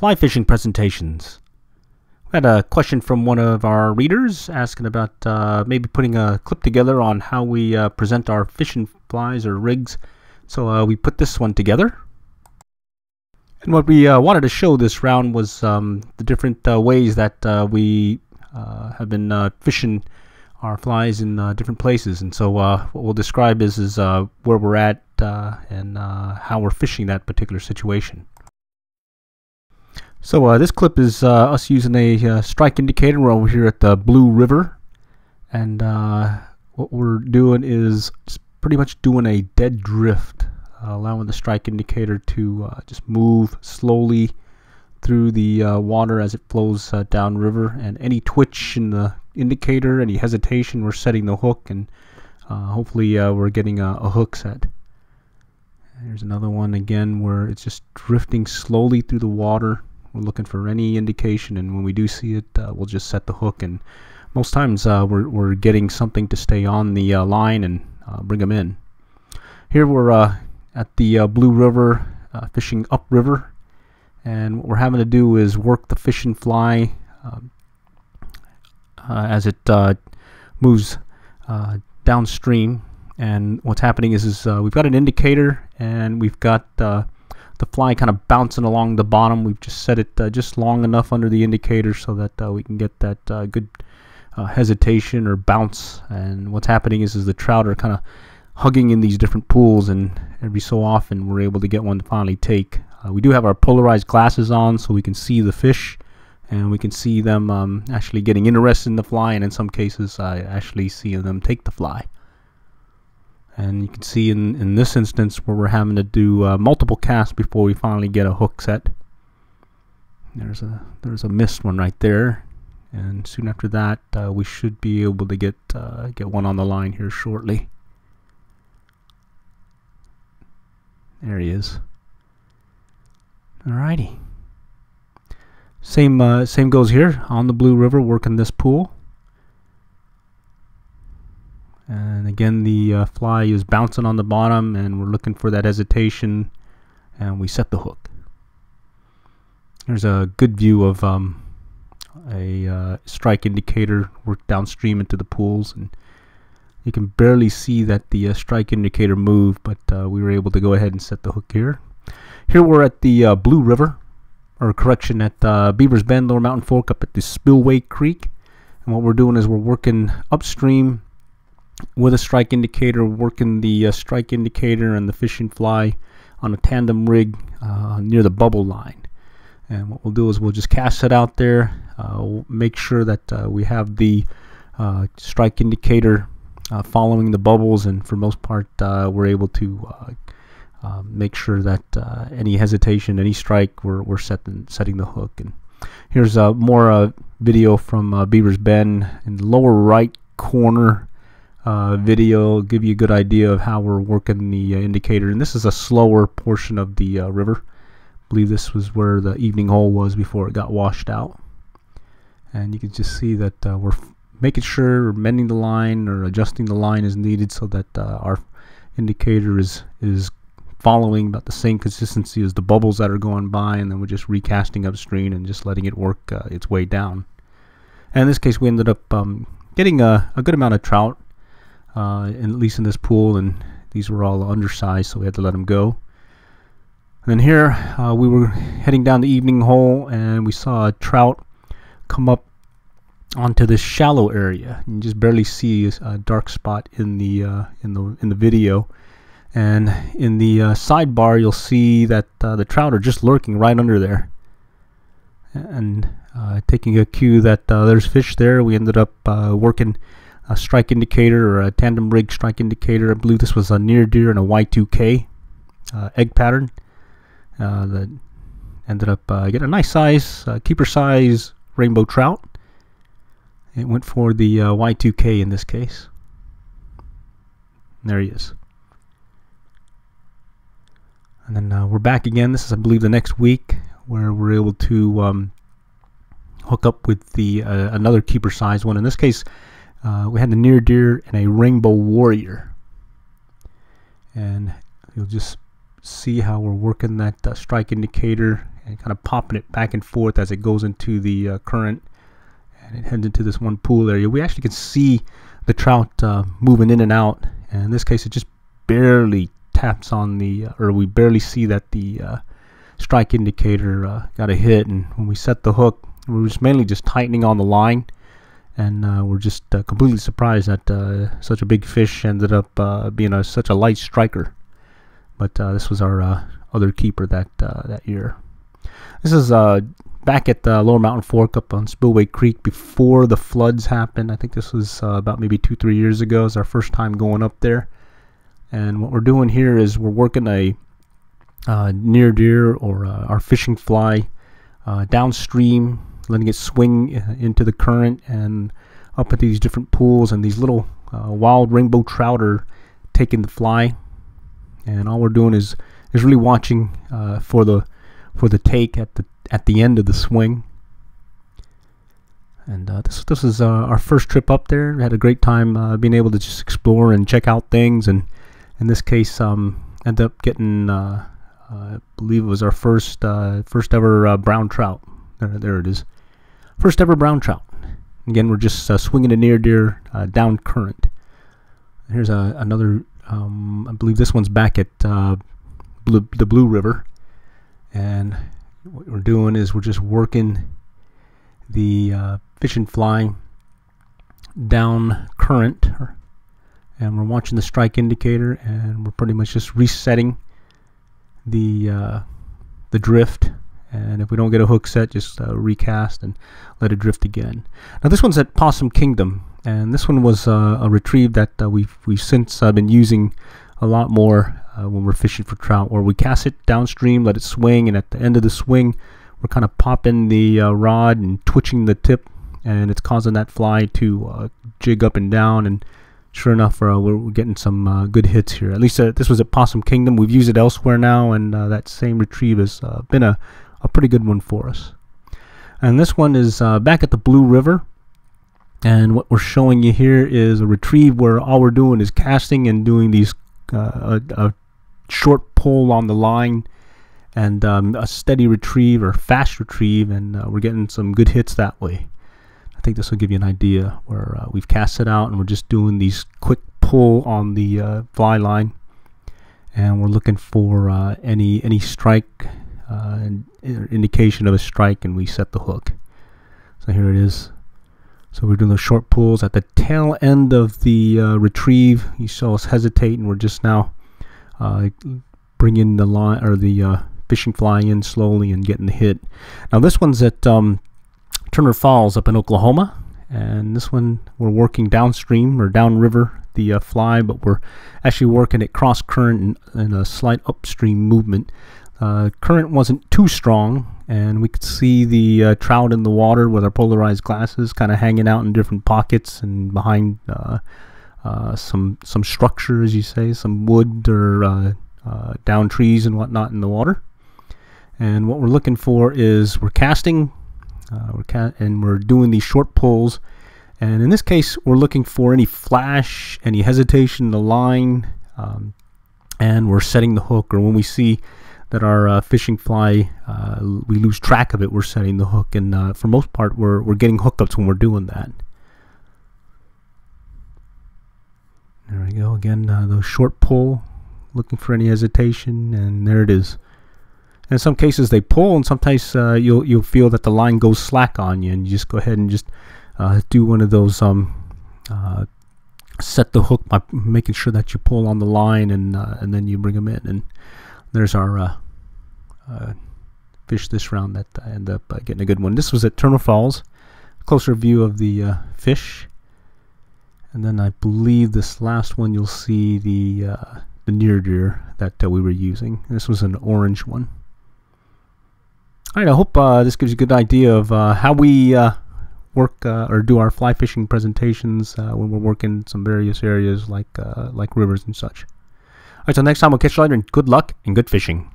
Fly fishing presentations. We had a question from one of our readers asking about maybe putting a clip together on how we present our fishing flies or rigs. So we put this one together. And what we wanted to show this round was the different ways that we have been fishing our flies in different places. And so what we'll describe is where we're at and how we're fishing that particular situation. So this clip is us using a strike indicator. We're over here at the Blue River, and what we're doing is just pretty much doing a dead drift, allowing the strike indicator to just move slowly through the water as it flows downriver. And any twitch in the indicator, any hesitation, we're setting the hook, and hopefully we're getting a hook set. There's another one again where it's just drifting slowly through the water. We're looking for any indication, and when we do see it, we'll just set the hook. And most times we're getting something to stay on the line and bring them in. Here we're at the Blue River, fishing upriver, and what we're having to do is work the fishing fly as it moves downstream. And what's happening is we've got an indicator, and we've got the fly kind of bouncing along the bottom. We've just set it just long enough under the indicator so that we can get that good hesitation or bounce. And what's happening is the trout are kind of hugging in these different pools, and every so often we're able to get one to finally take. We do have our polarized glasses on so we can see the fish, and we can see them actually getting interested in the fly, and in some cases I actually see them take the fly. And you can see in this instance where we're having to do multiple casts before we finally get a hook set. There's a missed one right there, and soon after that we should be able to get one on the line here shortly. There he is. Alrighty. Same goes here on the Blue River, working this pool. And again, the fly is bouncing on the bottom, and we're looking for that hesitation, and we set the hook. There's a good view of a strike indicator work downstream into the pools, and you can barely see that the strike indicator moved, but we were able to go ahead and set the hook here. Here we're at the Blue River, or correction, at Beaver's Bend, Lower Mountain Fork, up at the Spillway Creek. And what we're doing is we're working upstream with a strike indicator, working the strike indicator and the fishing fly on a tandem rig near the bubble line. And what we'll do is we'll just cast it out there, make sure that we have the strike indicator following the bubbles, and for most part we're able to make sure that any hesitation, any strike, we're setting the hook. And here's more video from Beaver's Bend in the lower right corner. Video give you a good idea of how we're working the indicator, and this is a slower portion of the river. I believe this was where the evening hole was before it got washed out, and you can just see that we're making sure we're mending the line or adjusting the line as needed so that our indicator is following about the same consistency as the bubbles that are going by, and then we're just recasting upstream and just letting it work its way down. And in this case we ended up getting a good amount of trout, at least in this pool, and these were all undersized, so we had to let them go. And then here we were heading down the evening hole, and we saw a trout come up onto this shallow area. You can just barely see a dark spot in the video, and in the sidebar you'll see that the trout are just lurking right under there. And taking a cue that there's fish there, we ended up working a strike indicator, or a tandem rig strike indicator. I believe this was a near deer and a Y2K egg pattern that ended up getting a nice size, keeper size rainbow trout. It went for the Y2K in this case. And there he is. And then we're back again. This is, I believe, the next week, where we're able to hook up with the another keeper size one. In this case we had the near deer and a rainbow warrior, and you'll just see how we're working that strike indicator and kind of popping it back and forth as it goes into the current, and it heads into this one pool area. We actually can see the trout moving in and out, and in this case it just barely taps on the, or we barely see that the strike indicator got a hit. And when we set the hook, we're just mainly just tightening on the line, and we're just completely surprised that such a big fish ended up being such a light striker. But this was our other keeper that year. This is back at the Lower Mountain Fork up on Spillway Creek before the floods happened. I think this was about maybe 2-3 years ago. It's our first time going up there. And what we're doing here is we're working a near deer, or our fishing fly, downstream, letting it swing into the current and up at these different pools, and these little wild rainbow trout are taking the fly. And all we're doing is really watching for the take at the end of the swing. And this is our first trip up there. We had a great time being able to just explore and check out things, and in this case ended up getting I believe it was our first ever brown trout. There it is, first ever brown trout. Again, we're just swinging a near deer down current. Here's another, I believe this one's back at the Blue River, and what we're doing is we're just working the fishing fly down current, and we're watching the strike indicator, and we're pretty much just resetting the drift. And if we don't get a hook set, just recast and let it drift again. Now this one's at Possum Kingdom, and this one was a retrieve that we've since been using a lot more when we're fishing for trout, where we cast it downstream, let it swing, and at the end of the swing we're kind of popping the rod and twitching the tip, and it's causing that fly to jig up and down. And sure enough, we're getting some good hits here. At least this was at Possum Kingdom. We've used it elsewhere now, and that same retrieve has been a pretty good one for us. And this one is back at the Blue River, and what we're showing you here is a retrieve where all we're doing is casting and doing these a short pull on the line, and a steady retrieve or fast retrieve, and we're getting some good hits that way. I think this will give you an idea where we've cast it out and we're just doing these quick pull on the fly line, and we're looking for any strike, indication of a strike, and we set the hook. So here it is. So we're doing those short pulls at the tail end of the retrieve. You saw us hesitate, and we're just now bringing the line or the fishing fly in slowly and getting the hit. Now this one's at Turner Falls up in Oklahoma, and this one we're working downstream or downriver the fly, but we're actually working it cross current in a slight upstream movement. Current wasn't too strong, and we could see the trout in the water with our polarized glasses kind of hanging out in different pockets and behind some structure, as you say, some wood or down trees and whatnot in the water. And what we're looking for is we're casting, and we're doing these short pulls, and in this case we're looking for any flash, any hesitation in the line, and we're setting the hook, or when we see that our fishing fly, we lose track of it, we're setting the hook, and for most part we're getting hookups when we're doing that. There we go again, those short pull, looking for any hesitation, and there it is. In some cases they pull, and sometimes you'll feel that the line goes slack on you, and you just go ahead and just do one of those set the hook by making sure that you pull on the line, and then you bring them in. And there's our fish this round that I end up getting a good one. This was at Turner Falls. Closer view of the fish, and then I believe this last one you'll see the near deer that we were using. This was an orange one. Alright, I hope this gives you a good idea of how we work or do our fly fishing presentations when we're working some various areas like rivers and such. Alright, so next time we'll catch you later, and good luck and good fishing.